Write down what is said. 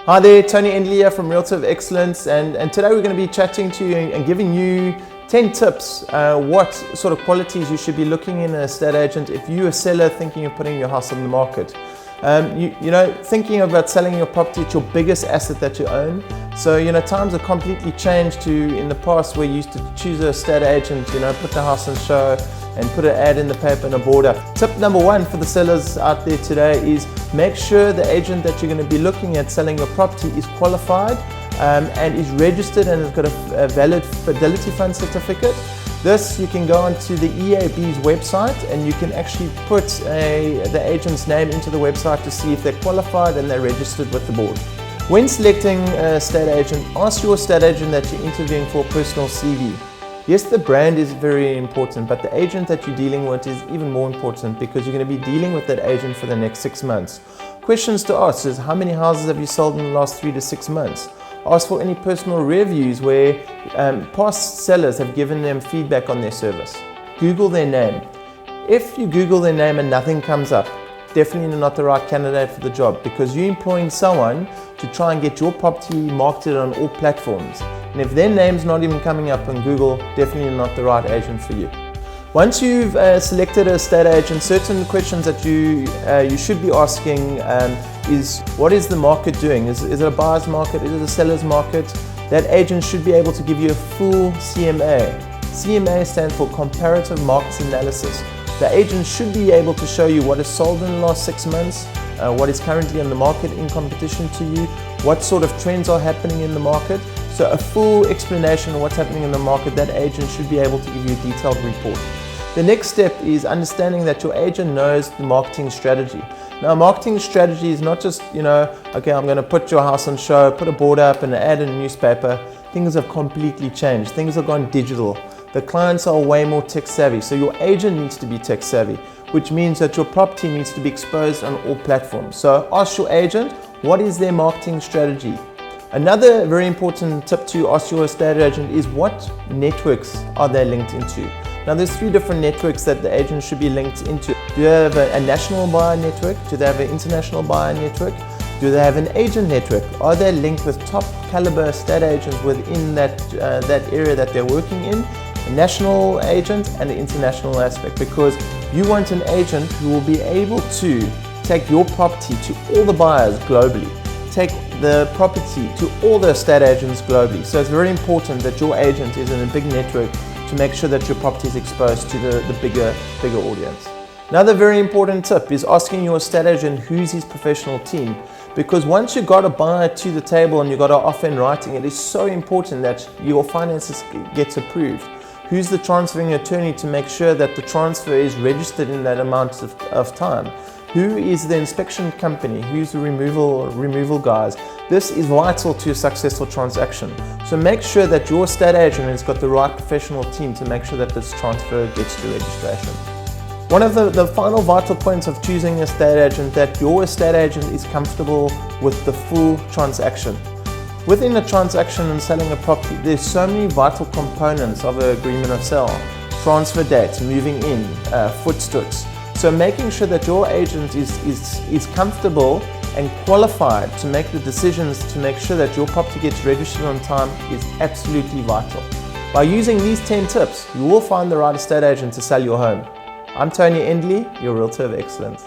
Hi there, Tony Endley here from Realtor of Excellence, and today we're going to be chatting to you and giving you 10 tips what sort of qualities you should be looking in an estate agent if you're a seller thinking of putting your house on the market. Thinking about selling your property, it's your biggest asset that you own. So, times have completely changed to in the past where you used to choose an estate agent, put the house on show and put an ad in the paper and a board up. Tip number one for the sellers out there today is make sure the agent that you're going to be looking at selling your property is qualified and is registered and has got a valid Fidelity Fund certificate. This, you can go onto the EAB's website and you can actually put the agent's name into the website to see if they're qualified and they're registered with the board. When selecting an estate agent, ask your estate agent that you're interviewing for a personal CV. Yes, the brand is very important, but the agent that you're dealing with is even more important because you're going to be dealing with that agent for the next 6 months. Questions to ask is how many houses have you sold in the last 3 to 6 months? Ask for any personal reviews where past sellers have given them feedback on their service. Google their name. If you Google their name and nothing comes up, definitely not the right candidate for the job because you're employing someone to try and get your property marketed on all platforms. And if their name's not even coming up on Google, definitely not the right agent for you. Once you've selected an estate agent, certain questions that you should be asking is what is the market doing? Is it a buyer's market? Is it a seller's market? That agent should be able to give you a full CMA. CMA stands for Comparative Market Analysis. The agent should be able to show you what is sold in the last 6 months, what is currently on the market in competition to you, what sort of trends are happening in the market. So a full explanation of what's happening in the market, that agent should be able to give you a detailed report. The next step is understanding that your agent knows the marketing strategy. Now, marketing strategy is not just, okay, I'm going to put your house on show, put a board up and an ad in a newspaper. Things have completely changed. Things have gone digital. The clients are way more tech savvy. So your agent needs to be tech savvy, which means that your property needs to be exposed on all platforms. So ask your agent, what is their marketing strategy? Another very important tip to ask your estate agent is what networks are they linked into? Now there's 3 different networks that the agent should be linked into. Do they have a national buyer network? Do they have an international buyer network? Do they have an agent network? Are they linked with top caliber estate agents within that area that they're working in? A national agent and an international aspect, because you want an agent who will be able to take your property to all the buyers globally, take the property to all the estate agents globally. So it's very important that your agent is in a big network to make sure that your property is exposed to the bigger audience. Another very important tip is asking your estate agent who's his professional team, because once you've got a buyer to the table and you've got an offer in writing, it is so important that your finances gets approved. Who's the transferring attorney to make sure that the transfer is registered in that amount of time? Who is the inspection company? Who's the removal guys? This is vital to a successful transaction. So make sure that your estate agent has got the right professional team to make sure that this transfer gets to registration. One of the final vital points of choosing an estate agent, that your estate agent is comfortable with the full transaction. Within a transaction and selling a property, there's so many vital components of an agreement of sale. Transfer dates, moving in, footsteps. So making sure that your agent is comfortable and qualified to make the decisions to make sure that your property gets registered on time is absolutely vital. By using these 10 tips, you will find the right estate agent to sell your home. I'm Tony Endley, your Realtor of Excellence.